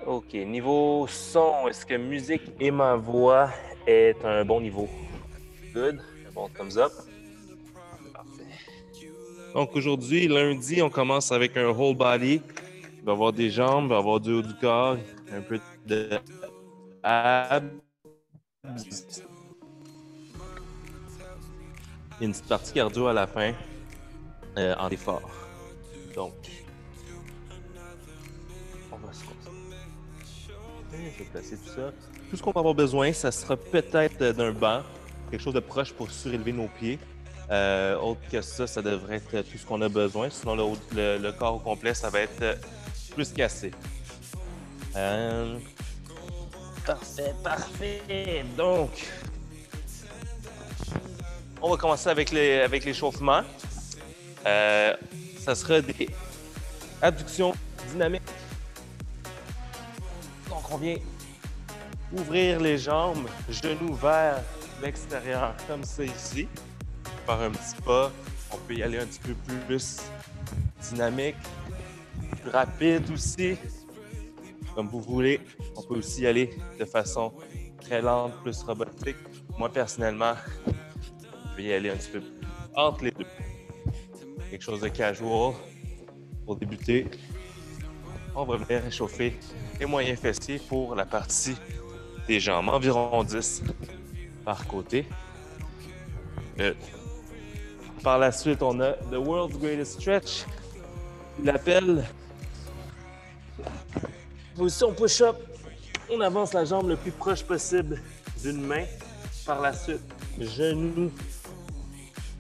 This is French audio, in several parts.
OK. Niveau son, est-ce que musique et ma voix est un bon niveau? Good. Un bon thumbs up. Parfait. Donc aujourd'hui, lundi, on commence avec un whole body. Il va y avoir des jambes, il va y avoir du haut du corps, un peu de abs. Il y a une petite partie cardio à la fin en effort. Donc, on va se concentrer. Je vais placer tout ça. Tout ce qu'on va avoir besoin, ça sera peut-être d'un banc, quelque chose de proche pour surélever nos pieds. Autre que ça devrait être tout ce qu'on a besoin. Sinon, le corps au complet, ça va être plus qu'assez. Parfait, parfait. Donc, on va commencer avec l'échauffement. Ça sera des abductions dynamiques. Donc, on vient ouvrir les jambes, genoux vers l'extérieur, comme ça ici. Faire un petit pas. On peut y aller un petit peu plus dynamique, plus rapide aussi. Comme vous voulez. On peut aussi y aller de façon très lente, plus robotique. Moi, personnellement, je vais y aller un petit peu entre les deux. Quelque chose de casual pour débuter. On va venir réchauffer les moyens fessiers pour la partie des jambes. Environ 10 par côté. Par la suite, on a The World's Greatest Stretch. Il appelle position push-up. On avance la jambe le plus proche possible d'une main. Par la suite, genou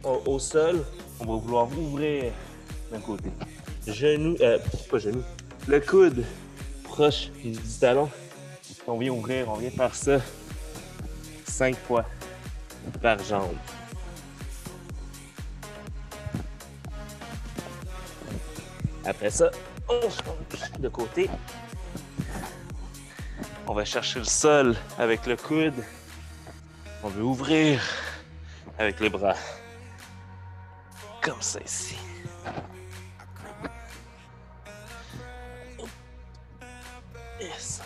au sol. On va vouloir ouvrir d'un côté. Pas genou. Le coude proche du talon. On vient ouvrir, on vient faire ça 5 fois par jambe. Après ça, on change de côté. On va chercher le sol avec le coude. On veut ouvrir avec les bras. Comme ça ici. Et 5.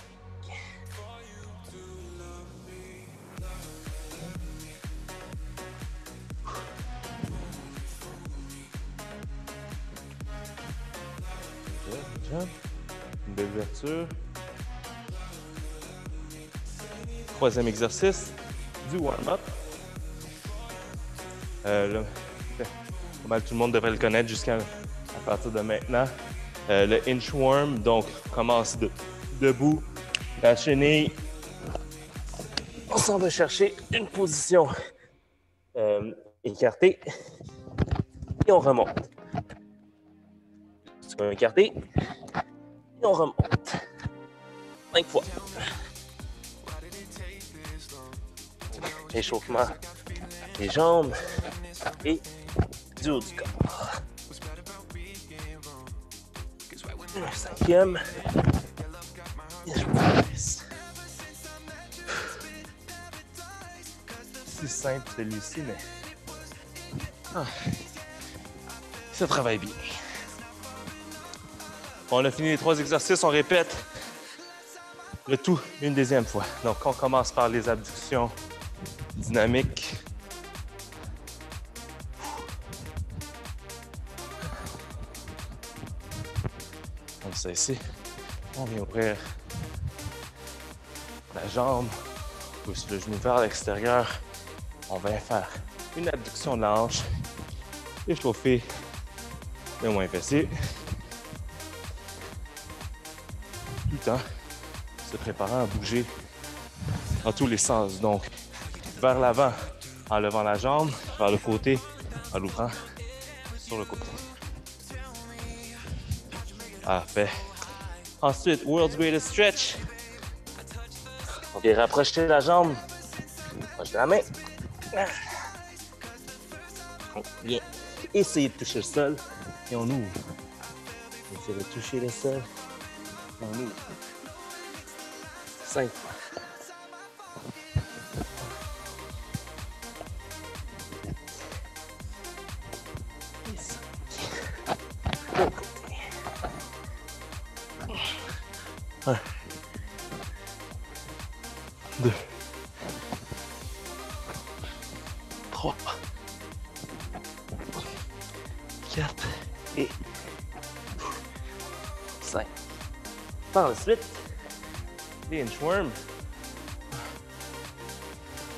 Une belle ouverture. Troisième exercice, du warm-up. Pas mal tout le monde devrait le connaître jusqu'à partir de maintenant. Le inchworm, donc commence debout, la chenille. On s'en va chercher une position écartée et on remonte. Écarté et on remonte. 5 fois. Échauffement des jambes et du haut du corps. Un cinquième. Et je me laisse. C'est simple celui-ci, mais ça travaille bien. On a fini les 3 exercices, on répète le tout une deuxième fois. Donc, on commence par les abductions dynamiques. Comme ça ici. On vient ouvrir la jambe, pousse le genou vers l'extérieur. On va faire une abduction de la hanche, échauffer le moins fessier. Tout le temps se préparant à bouger dans tous les sens. Donc, vers l'avant en levant la jambe, vers le côté en l'ouvrant sur le côté. Parfait. Ensuite, World's Greatest Stretch. On vient rapprocher la jambe, proche de la main. On vient essayer de toucher le sol et on ouvre. On essaie de toucher le sol. On ouvre. 5 fois. Et 5. Bon côté. 1, 3, 4 et 5. Par la suite, les inchworms.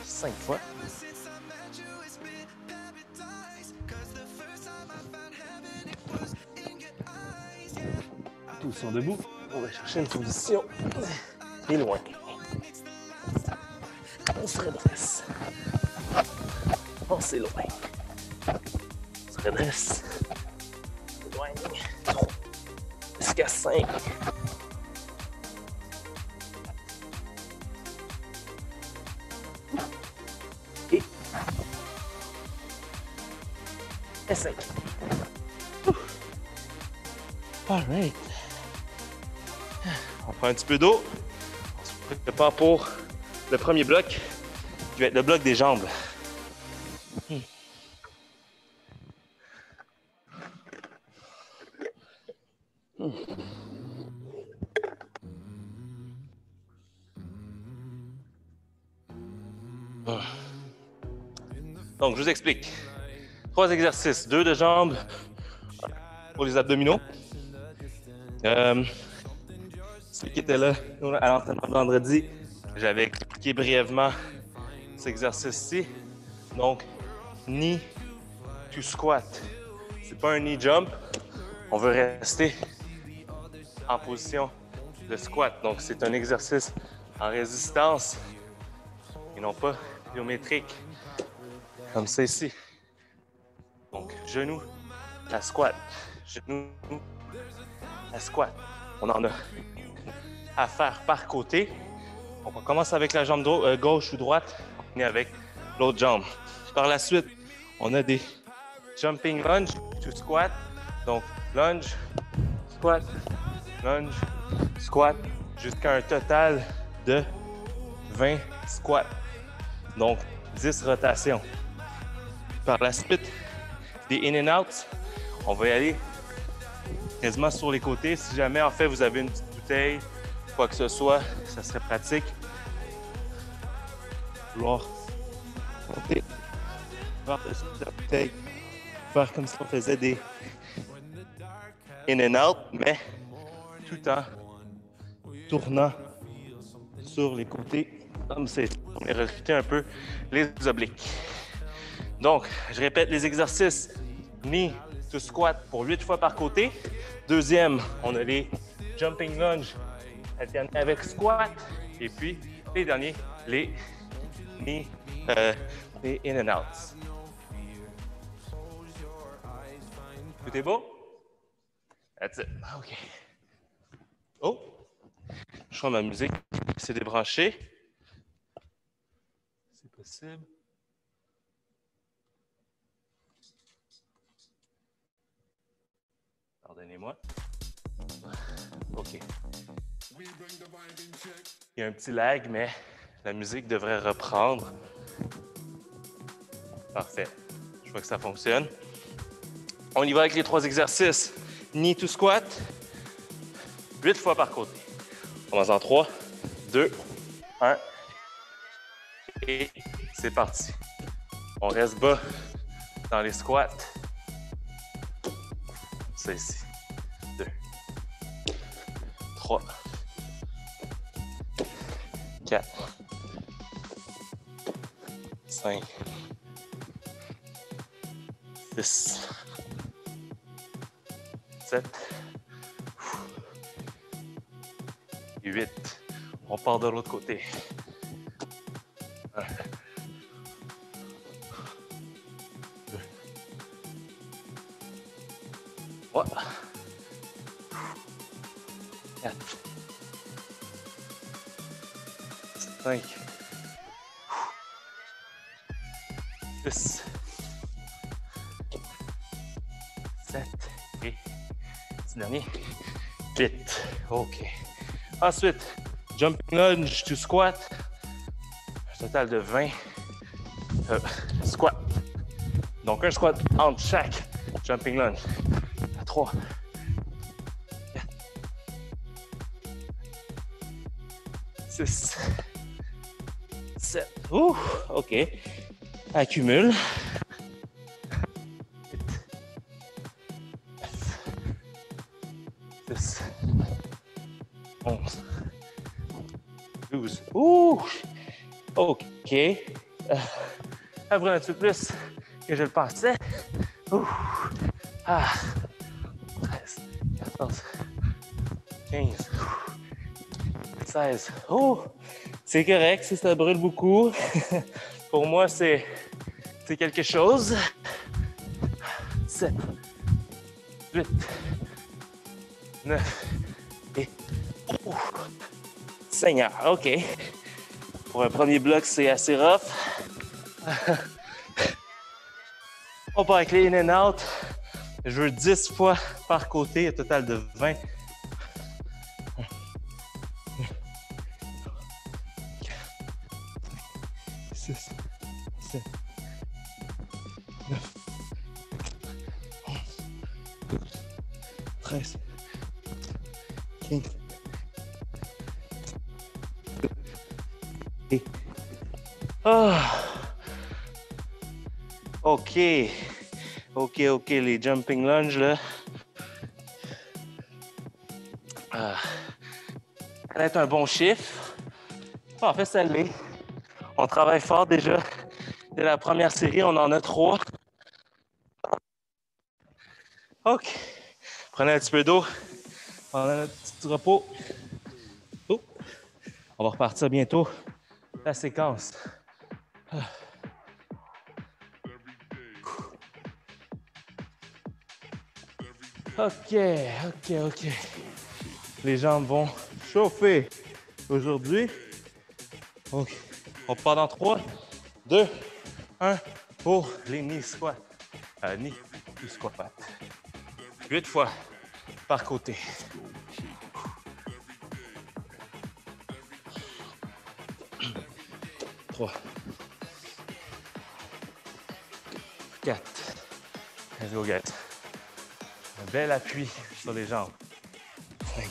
5 fois. Tous sont debout. On va chercher une position. Et loin. On se redresse. On s'éloigne. On se redresse. Éloigne. 3. Jusqu'à 5. Et 5. All right. On prend un petit peu d'eau. On se prépare pour le premier bloc, qui va être le bloc des jambes. Donc, je vous explique. 3 exercices, 2 de jambes pour les abdominaux. Ceux qui étaient là à l'entraînement de vendredi, j'avais expliqué brièvement cet exercice-ci. Donc, knee to squat. C'est pas un knee jump. On veut rester en position de squat. Donc, c'est un exercice en résistance et non pas pliométrique. Comme ça ici. Donc, genou à squat. Genou à squat. On en a à faire par côté. Donc, on commence avec la jambe gauche ou droite. On est avec l'autre jambe. Par la suite, on a des jumping lunge to squat. Donc, lunge, squat, jusqu'à un total de 20 squats. Donc, 10 rotations. Par la suite, des in and out. On va y aller quasiment sur les côtés. Si jamais, en fait, vous avez une petite bouteille, quoi que ce soit, ça serait pratique. Vouloir monter par-dessus la bouteille. Faire comme si on faisait des in and out, mais tout en tournant sur les côtés. Comme c'est, on est recruté un peu les obliques. Donc, je répète les exercices. Knee to squat pour 8 fois par côté. Deuxième, on a les jumping lunge alternés avec squat. Et puis, les derniers, les knee, les in and outs. Tout est beau? That's it. OK. Oh! Je crois que ma musique s'est débranchée. C'est possible. Pardonnez-moi. OK. Il y a un petit lag, mais la musique devrait reprendre. Parfait. Je vois que ça fonctionne. On y va avec les 3 exercices. Knee to squat. 8 fois par côté. On commence en 3, 2, 1. Et c'est parti. On reste bas dans les squats. C'est ici. 2, 3, 4, 5, 6, 7, 8. On part de l'autre côté. 1, 2, 3, 4, 5, 6, 7 et petit dernier, 8. OK. Ensuite, jumping lunge to squat. Un total de 20 squats. Donc, un squat entre chaque jumping lunge. 3, 4, 6, 7. Ouh, OK. Accumule. 10, 11, 12. Ouh! OK. Ça prend un petit peu plus que je le pensais. Ouh! Ah! 13, 14, 15, 16. Oh! C'est correct si ça brûle beaucoup. Pour moi, c'est quelque chose. 7, 8, 9 et... Oh! Seigneur, OK. Pour un premier bloc, c'est assez rough. On part avec les in and out. Je veux 10 fois par côté, un total de 20. 6, 7, 9, 12, 13, 15. Et... Oh. OK. OK, les jumping lunges, là. Ça va être un bon chiffre. En fait, ça l'est. On travaille fort déjà. Dès la première série, on en a 3. OK. Prenez un petit peu d'eau pendant notre petit repos. Oh. On va repartir bientôt. La séquence. OK. Les jambes vont chauffer aujourd'hui. OK. On part dans 3, 2, 1 pour les knee squats. Knee to squat. 8 fois par côté. 3, 4. Let's go, guys. Un bel appui sur les jambes. 5,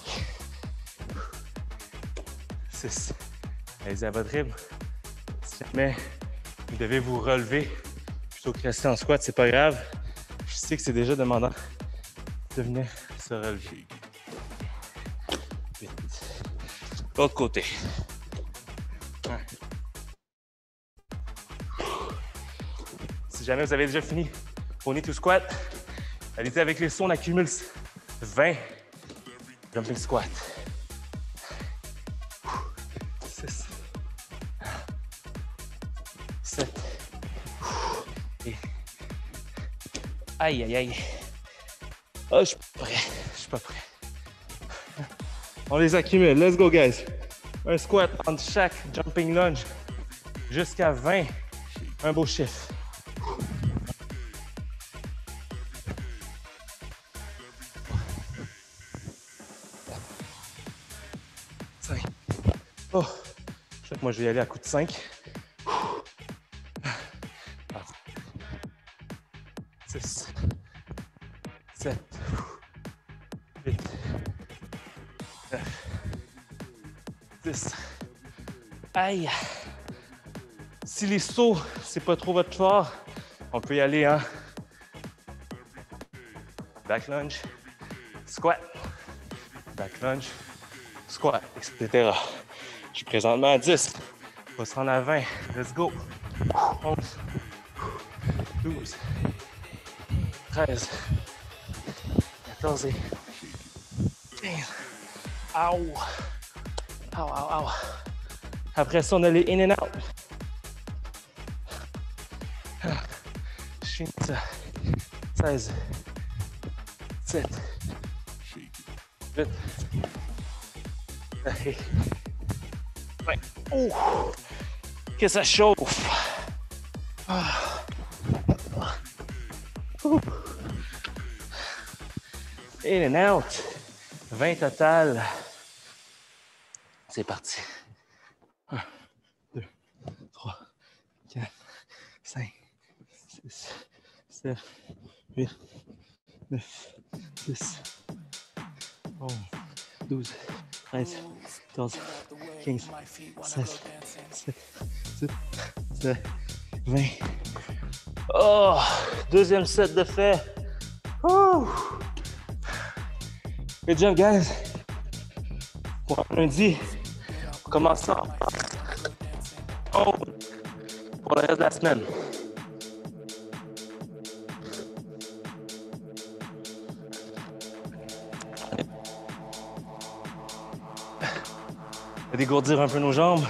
6. Allez-y à votre rythme. Si jamais vous devez vous relever plutôt que rester en squat, c'est pas grave. Je sais que c'est déjà demandant de venir se relever. 8. L'autre côté. 1. Si jamais vous avez déjà fini vos knee to squat, allez-y avec les sauts, on accumule 20 jumping squat. 6, 7, et... Aïe. Oh, je suis pas prêt. On les accumule. Let's go, guys. Un squat entre chaque jumping lunge jusqu'à 20. Un beau chiffre. Oh, je sais que moi je vais y aller à coup de 5. 6, 7, 8, 9, 10. Aïe! Si les sauts, c'est pas trop votre fort, on peut y aller en back lunge, squat, back lunge, squat, etc. Je suis présentement à 10. On va se rendre à 20. Let's go. 11, 12, 13, 14 et 15. Aouh! Après ça, on a les in and out. Je finis ça. 16, 7, 8, et 20. Ouh! Que ça chauffe! In and out. 20 total. C'est parti. 1, 2, 3, 4, 5, 6, 7, 8, 9, 10, 11, 12, 13, 14, 15, 16, 17, 18, 20. Oh, deuxième set de fait. Ouh. Good job, guys. Pour lundi, on commence ça. Oh, pour le reste de la semaine. On va dégourdir un peu nos jambes.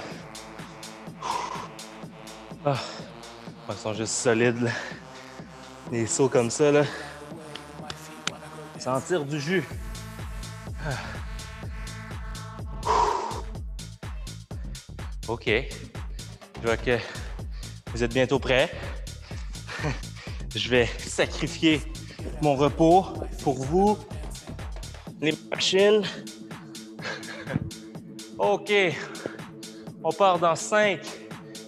Ah, ils sont juste solides, là. Des sauts comme ça, là. Ça en tire du jus. Ah. OK. Je vois que vous êtes bientôt prêts. Je vais sacrifier mon repos pour vous. Les machines. OK. On part dans 5,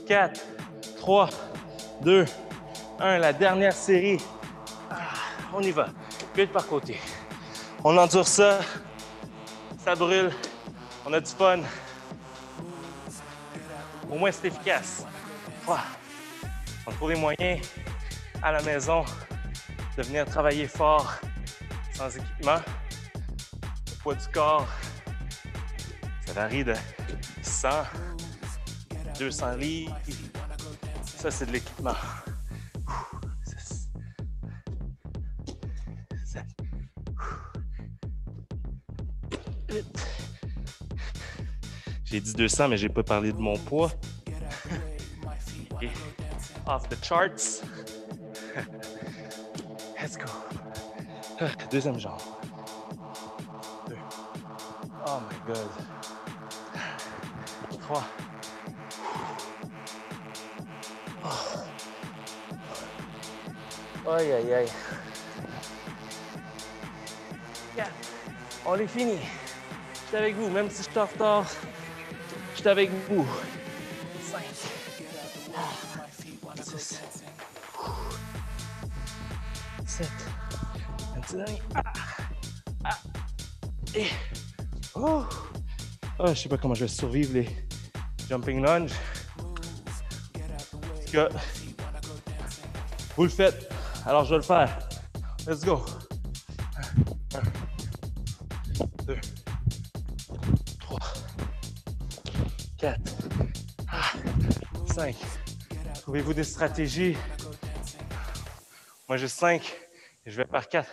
4, 3, 2, 1. La dernière série. On y va. 8 par côté. On endure ça. Ça brûle. On a du fun. Au moins, c'est efficace. On trouve les moyens à la maison de venir travailler fort sans équipement. Le poids du corps, ça varie de 100, 200 livres. Ça, c'est de l'équipement. 6, 7, 8. J'ai dit 200, mais j'ai pas parlé de mon poids. Okay. Off the charts. Let's go. Deuxième jambe. 2. Oh my God. 3. Oh. Aïe, aïe, aïe. 4. On est fini. Je suis avec vous, même si je suis en retard. Je suis avec vous. 5. 6. 7. Un petit dernier. Et. Oh. Oh, je sais pas comment je vais survivre les jumping lunge. Parce que vous le faites, alors je vais le faire. Let's go. 1, 2, 3, 4, 5. Trouvez-vous des stratégies. Moi, j'ai 5. Et je vais par 4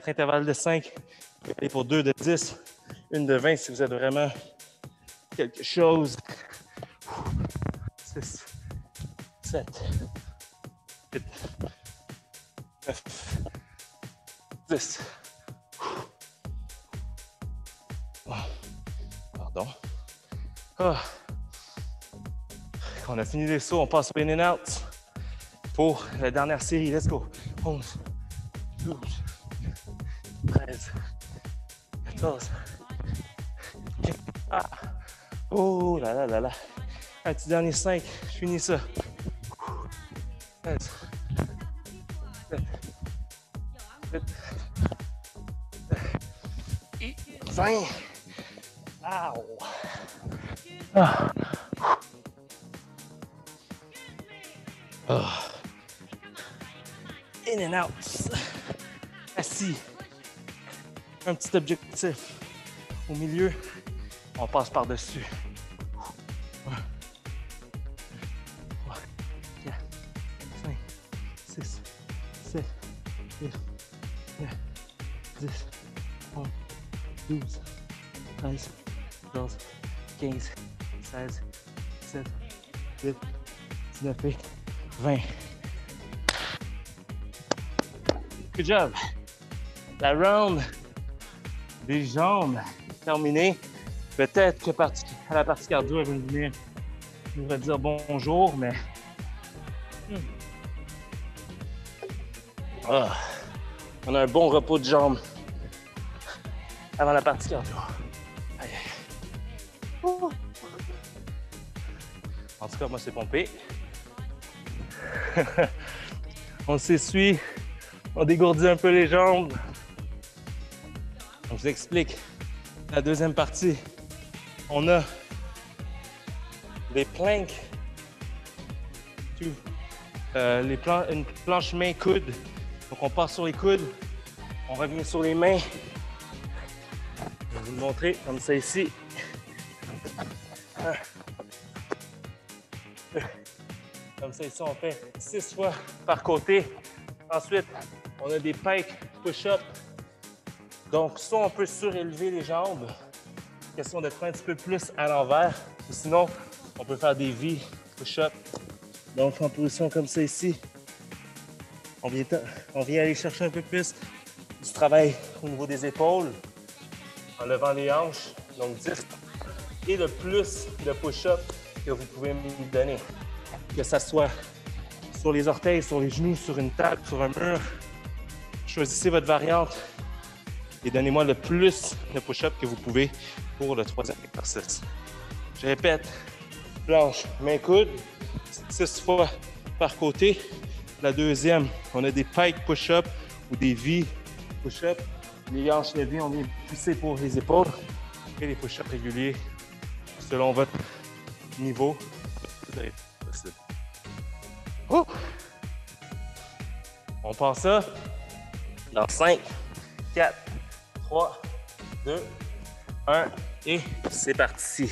intervalles de 5. Je vais aller pour 2 de 10. Une de 20 si vous êtes vraiment quelque chose. 6, 7, 8, 9, 10. Oh. Pardon. Oh. Quand on a fini les sauts, on passe au in and out pour la dernière série. Let's go. 11, 12, 13, 14, 15. Ah. Oh là là là là. Un petit dernier 5. Je finis ça. 16, 17, 18, 20. Ow. Ah. Oh. In and out. Assis. Un petit objectif. Au milieu, on passe par-dessus. 1, 3, 4, 5, 6, 7, 8, 9, 10, 11, 12, 13, 14, 15, 16, 17, 18, 19 et 20. Good job. La round des jambes terminée. Peut-être que à la partie cardio, elle va venir nous dire bonjour, mais on a un bon repos de jambes avant la partie cardio. Aïe, aïe. En tout cas, moi, c'est pompé. On s'essuie, on dégourdit un peu les jambes. Je vous explique la deuxième partie. On a des planks. 2, une planche main-coude. Donc, on part sur les coudes, on revient sur les mains. Je vais vous le montrer comme ça ici. Comme ça ici, on fait 6 fois par côté. Ensuite, on a des pike push-up. Donc, soit on peut surélever les jambes, question d'être un petit peu plus à l'envers, ou sinon, on peut faire des V push-up. Donc, en position comme ça ici, on vient aller chercher un peu plus du travail au niveau des épaules, en levant les hanches, donc 10. Et le plus de push-up que vous pouvez me donner. Que ça soit sur les orteils, sur les genoux, sur une table, sur un mur. Choisissez votre variante et donnez-moi le plus de push-up que vous pouvez pour le 3e exercice. Je répète, planche, main, coude, 6 fois par côté. La deuxième, on a des pike push-up ou des V push-up. Les hanches levées, on vient pousser pour les épaules et les push-ups réguliers selon votre niveau. Possible. Oh! On part ça dans 5, 4, 3, 2, 1 et c'est parti.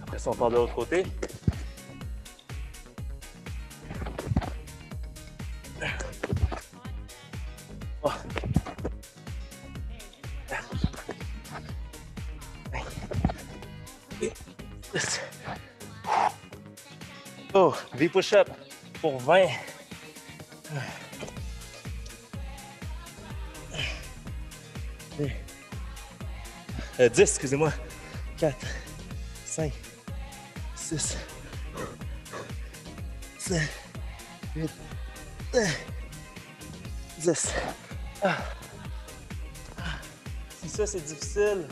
Après ça, on part de l'autre côté. Oh, V push-up pour 20. 10, excusez-moi. 4, 5, 6, 7, 8, 10. Si ça, c'est difficile,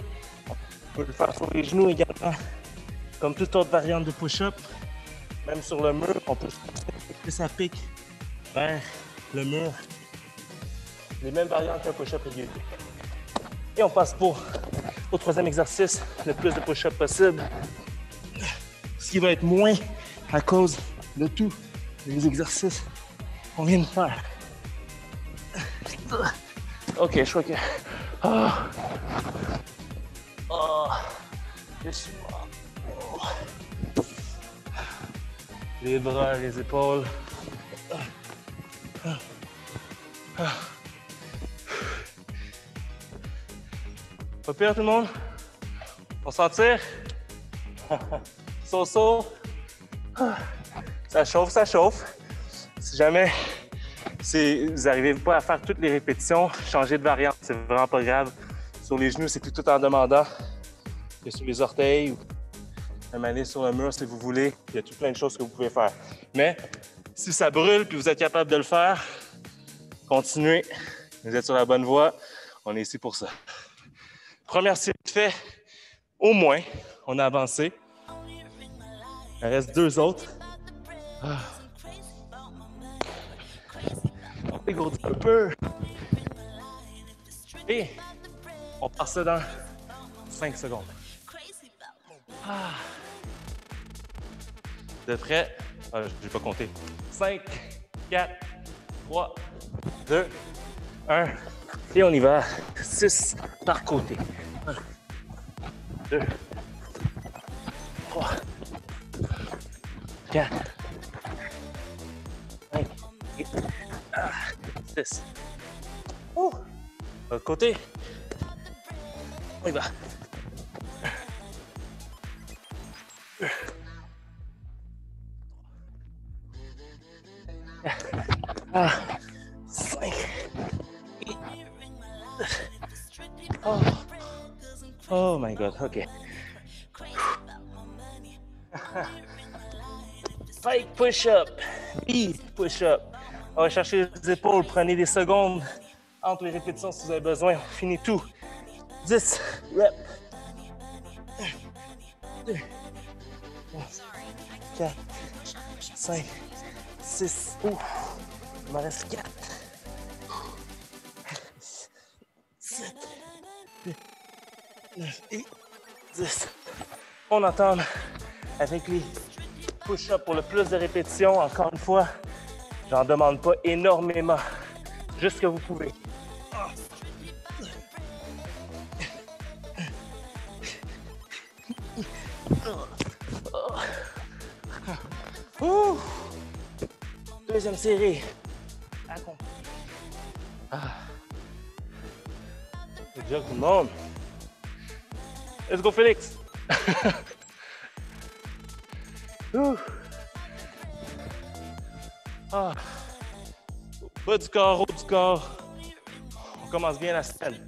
on peut le faire sur les genoux également. Comme toute autre variante de push-up, même sur le mur, on peut que ça pique vers le mur. Les mêmes variantes qu'un push-up régulier. Et on passe au 3e exercice, le plus de push-up possible. Ce qui va être moins à cause de tous les exercices qu'on vient de faire. Ok, je crois que... Je suis mort. Les bras, les épaules. Pas pire tout le monde? On s'en tire? So-so. Ça chauffe, ça chauffe. Si jamais vous n'arrivez pas à faire toutes les répétitions, changez de variante, c'est vraiment pas grave. Sur les genoux, c'est tout en demandant que sur les orteils ou même aller sur le mur si vous voulez. Il y a tout plein de choses que vous pouvez faire. Mais si ça brûle et vous êtes capable de le faire, continuez. Vous êtes sur la bonne voie. On est ici pour ça. Première série de fait, au moins, on a avancé. Il reste 2 autres. On dégourdit un peu. Et on part ça dans 5 secondes. Vous êtes prêts? Je vais pas compter. 5, 4, 3, 2, 1. Et on y va. 6 par côté. 1, 2, 3, 4, 5, 6. L'autre côté. On y va. 5. Oh my God, OK. Pike push-up, push-up. On va chercher les épaules, prenez des secondes entre les répétitions si vous avez besoin. On finit tout. 10 reps. 2, 4, 5, 6. Ouf, il m'en reste 4. 9 et 10. On entame avec les push-ups pour le plus de répétitions. Encore une fois, j'en demande pas énormément. Juste ce que vous pouvez. Deuxième série. Good job, tout le monde. Let's go, Félix. Bas du corps, haut du corps. On commence bien la semaine.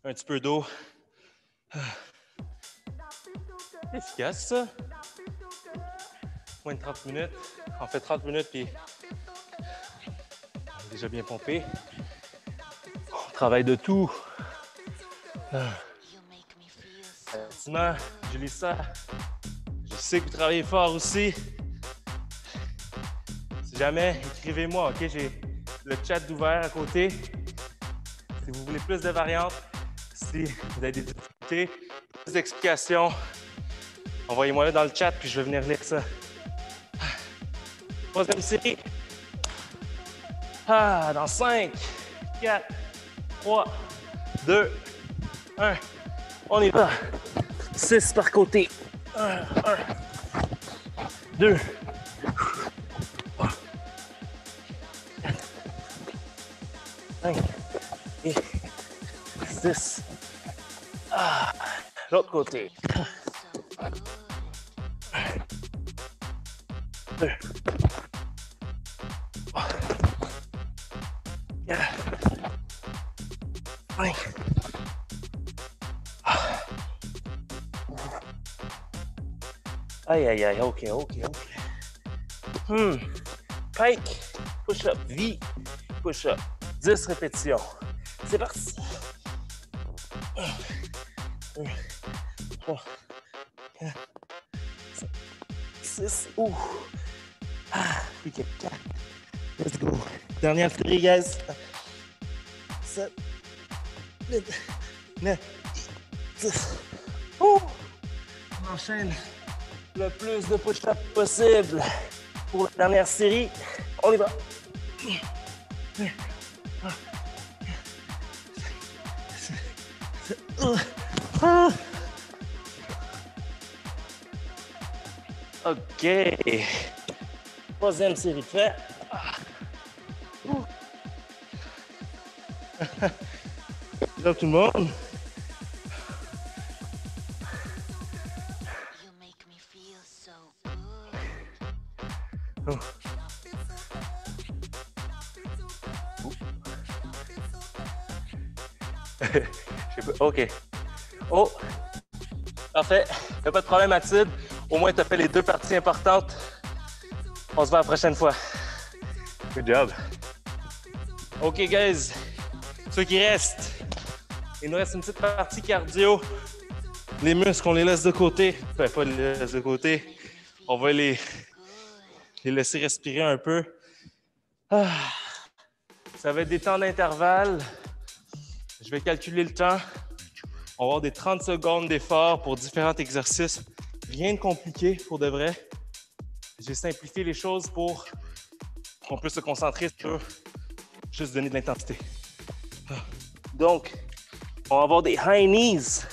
Un petit peu d'eau. Efficace, ça. Moins de 30 minutes. On fait 30 minutes, puis on est déjà bien pompé. On travaille de tout. Effectivement, je lis ça. Je sais que vous travaillez fort aussi. Si jamais, écrivez-moi, OK? J'ai le chat ouvert à côté. Si vous voulez plus de variantes, si vous avez des difficultés, plus d'explications, envoyez-moi là dans le chat, puis je vais venir lire ça. Troisième série. Dans 5, 4, 3, 2, 1. On y va. 6 par côté. 1, 2, 3, 4, 5 et 6. L'autre côté. 2, 3, 4, 5. Aïe, aïe, aïe, OK. Pike, push-up, V, push-up. 10 répétitions. C'est parti. 1, 2, 3, 4, 5, 6. OK, 4. Let's go. Dernière série, guys. 7, 8, 9, 10. On enchaîne le plus de push-up possible pour la dernière série. On y va. OK. Troisième série de fait. Là, tout le monde. OK. Oh! Parfait. Y'a pas de problème, Mathilde. Au moins, tu as fait les deux parties importantes. On se voit la prochaine fois. Good job. OK, guys. Ceux qui restent, il nous reste une petite partie cardio. Les muscles, on les laisse de côté. Enfin, pas les laisse de côté. On va les laisser respirer un peu. Ça va être des temps d'intervalle. Je vais calculer le temps. On va avoir des 30 secondes d'effort pour différents exercices. Rien de compliqué pour de vrai. J'ai simplifié les choses pour qu'on puisse se concentrer sur juste donner de l'intensité. Donc, on va avoir des high knees.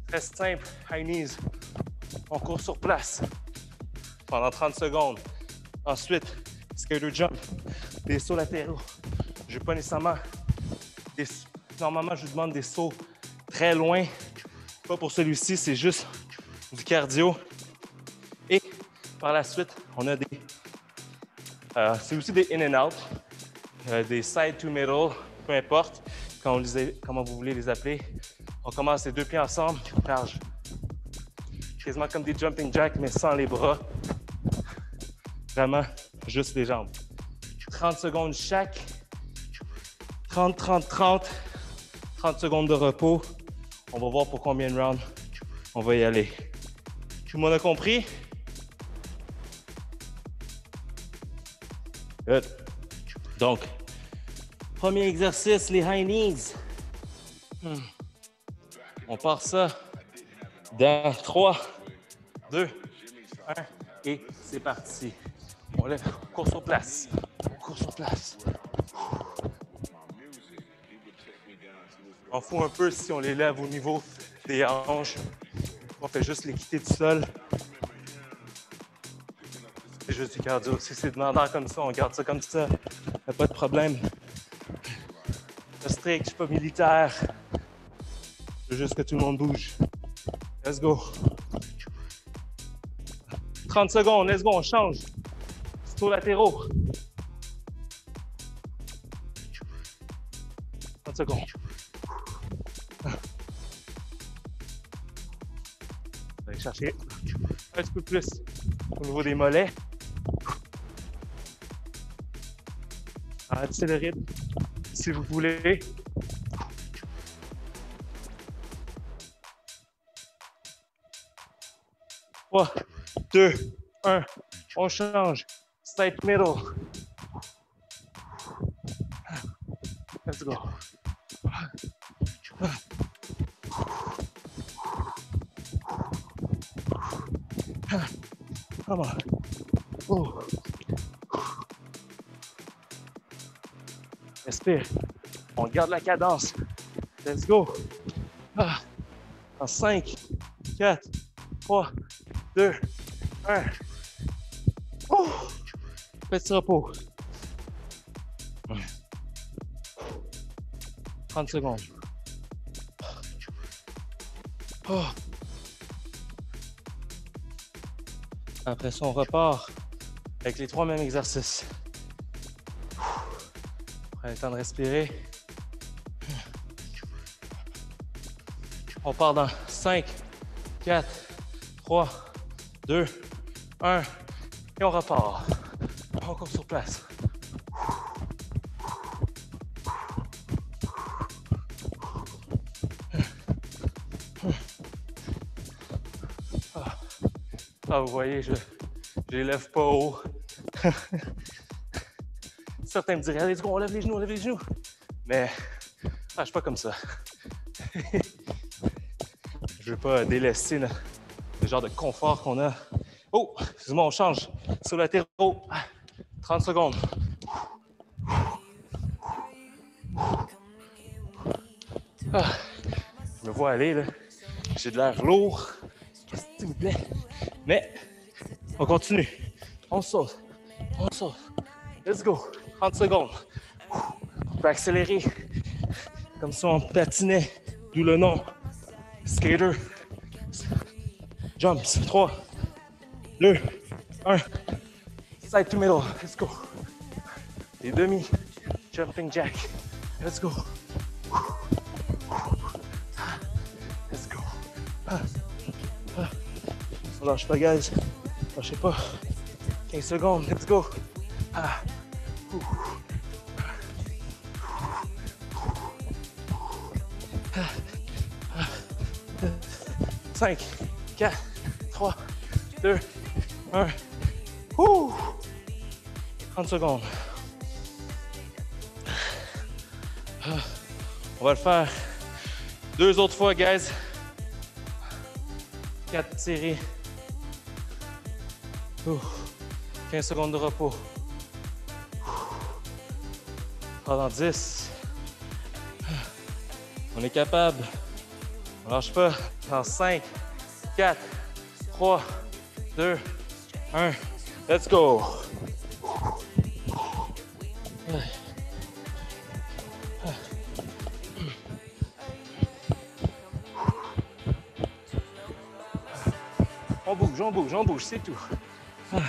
Très simple, high knees. On court sur place pendant 30 secondes. Ensuite, skater jump, des sauts latéraux. Je n'ai pas nécessairement Normalement, je vous demande des sauts très loin. Pas pour celui-ci, c'est juste du cardio. Et par la suite, on a des... c'est aussi des in and out, des side to middle, peu importe comment vous voulez les appeler. On commence les deux pieds ensemble, large. Quasiment comme des jumping jacks, mais sans les bras. Vraiment, juste les jambes. 30 secondes chaque. 30, 30, 30. 30 secondes de repos. On va voir pour combien de rounds on va y aller. Tout le monde a compris? Good. Donc, premier exercice, les high knees. On part ça dans 3, 2, 1 et c'est parti. On lève, on court sur place. On court sur place. On fout un peu si on les lève au niveau des hanches. On fait juste les quitter du sol. C'est juste du cardio. Si c'est demandant comme ça, on garde ça comme ça. Il n'y a pas de problème. Je suis strict, je suis pas militaire. Je veux juste que tout le monde bouge. Let's go. 30 secondes, let's go, on change. Sauts latéraux. 30 secondes. On va aller chercher un petit peu plus au niveau des mollets. Ralentissez le rythme si vous voulez. Trois, 2, 1, on change. Side middle. Let's go. Come on. Oh. Respire. On garde la cadence. Let's go. En 5, 4, 3, 2, 1. Oh. Petit repos. 30 secondes. Oh. Après ça, on repart avec les 3 mêmes exercices. Prenez le temps de respirer. On part dans 5, 4, 3, 2, 1 et on repart. Encore sur place. Ah, vous voyez, je les lève pas haut. Certains me diraient, allez, on lève les genoux, on lève les genoux. Mais je suis pas comme ça. Je veux pas délaisser le genre de confort qu'on a. Oh, excuse-moi, on change. Sur latéraux, 30 secondes. Je me vois aller, là. J'ai de l'air lourd. S'il vous plaît. Mais, on continue. On saute. On saute. Let's go. 30 secondes. On peut accélérer. Comme ça, on patinait. D'où le nom. Skater. Jumps. 3, 2, 1. Side to middle. Let's go. Les demi. Jumping jack. Let's go. Let's go. On lâche pas, guys. Lâchez pas. 15 secondes. Let's go. 5, 4, 3, 2, 1. 30 secondes. On va le faire 2 autres fois, guys. 4 séries. 15 secondes de repos. Pendant 10. On est capable. On lâche pas. Dans 5, 4, 3, 2, 1. Let's go. On bouge, c'est tout. On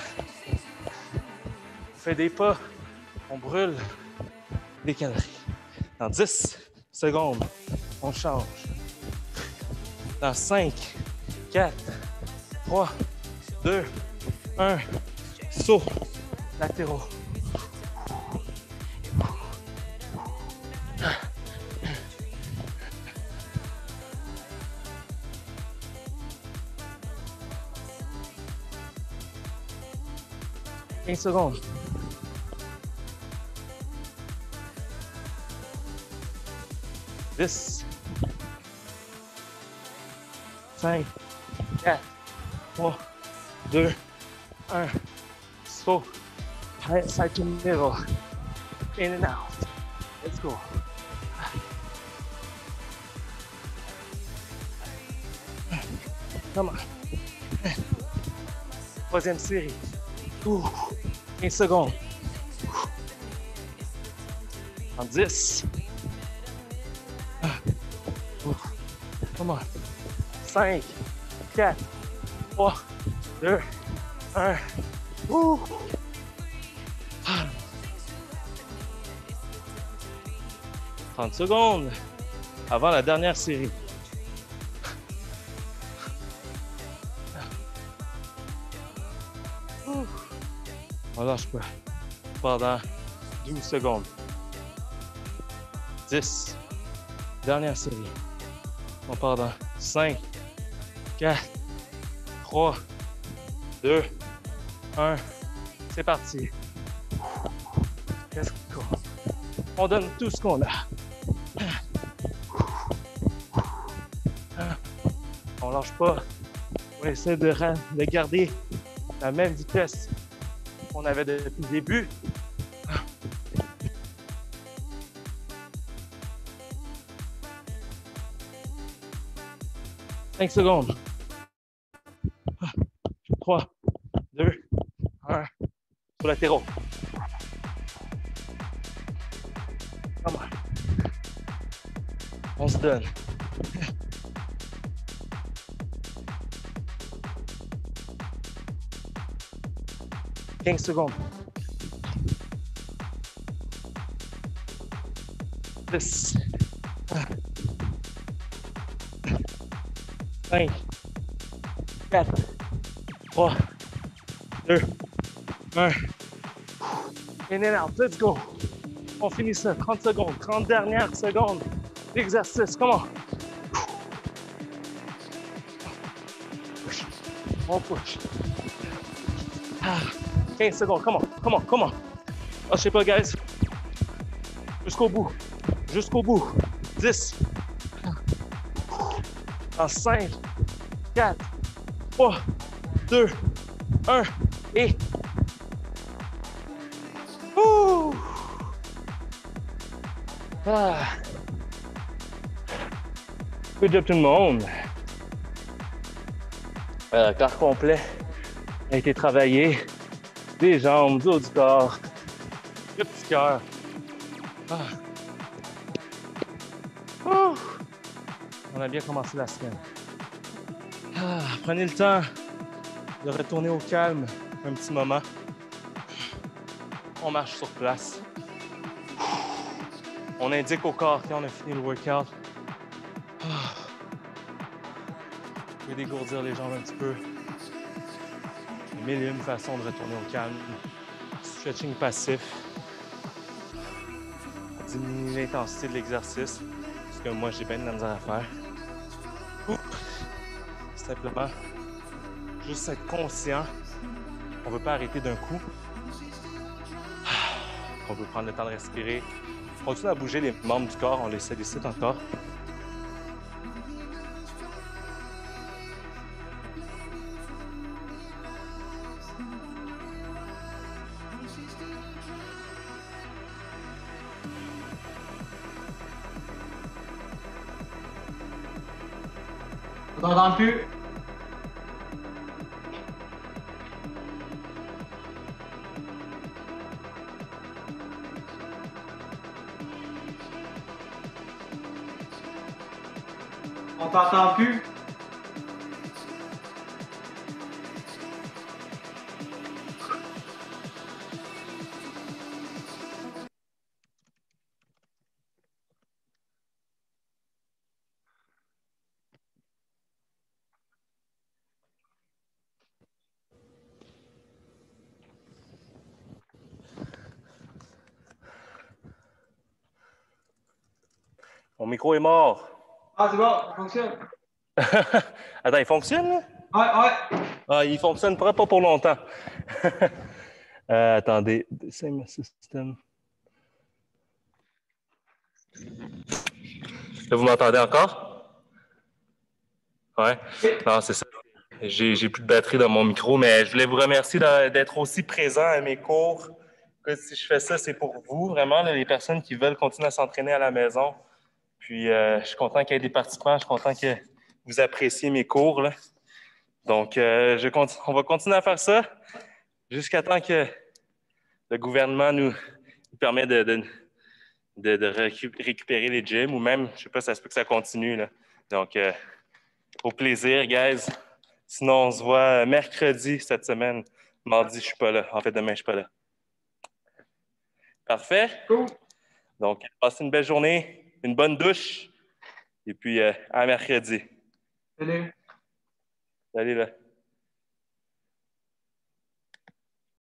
fait des pas, on brûle des calories. Dans 10 secondes, on change. Dans 5, 4, 3, 2, 1. Saut latéraux. « 15 secondes. 10, 5, 4, 3, 2, 1. Slow. Side to middle. In and out. Let's go. Come on. Troisième série. 15 secondes. En 10. Come on. 5, 4, 3, 2, 1. 30 secondes avant la dernière série. On lâche pas pendant 12 secondes. 10. Dernière série. On part dans 5, 4, 3, 2, 1. C'est parti. Let's go. On donne tout ce qu'on a. On lâche pas. On essaie de garder la même vitesse qu'on avait depuis le début. 5 secondes. 3, 2, 1. Sur latéraux. Come on. On se donne. « 15 secondes. 10. 5, 4, 3, 2, 1. In and out. Let's go. On finit ça. 30 secondes. 30 dernières secondes d'exercice. Comment? On push. 15 secondes. Comment? Oh, je sais pas, guys. Jusqu'au bout. 10. En 5, 4, 3, 2, 1. Et... Good job tout le monde. Corps complet a été travaillé. Des jambes, du haut du corps, le petit cœur. On a bien commencé la semaine. Prenez le temps de retourner au calme un petit moment. On marche sur place. On indique au corps quand on a fini le workout. Vous pouvez dégourdir les jambes un petit peu. Mille et une façons de retourner au calme. Stretching passif. Diminuer l'intensité de l'exercice. Parce que moi, j'ai bien de la misère à faire. Simplement, juste être conscient. On ne veut pas arrêter d'un coup. On veut prendre le temps de respirer. Continue à bouger les membres du corps. On les sollicite encore. On t'entend plus. On t'entend plus. Mon micro est mort. Ah, c'est bon, ça fonctionne. Attends, il fonctionne, là? Ouais. Ah, il fonctionne pas pour longtemps. Attendez, same system. Là, vous m'entendez encore? Ouais. Non, c'est ça. J'ai plus de batterie dans mon micro, mais je voulais vous remercier d'être aussi présent à mes cours. Écoute, si je fais ça, c'est pour vous, vraiment, là, les personnes qui veulent continuer à s'entraîner à la maison. Puis, je suis content qu'il y ait des participants. Je suis content que vous appréciez mes cours, là. Donc, on va continuer à faire ça jusqu'à temps que le gouvernement nous permet de récupérer les gyms ou même, je sais pas, ça se peut que ça continue, là. Donc, au plaisir, guys. Sinon, on se voit mercredi cette semaine. Mardi, je suis pas là. En fait, demain, je suis pas là. Parfait. Cool. Donc, passez une belle journée, une bonne douche, et puis à mercredi. Salut. Salut, là.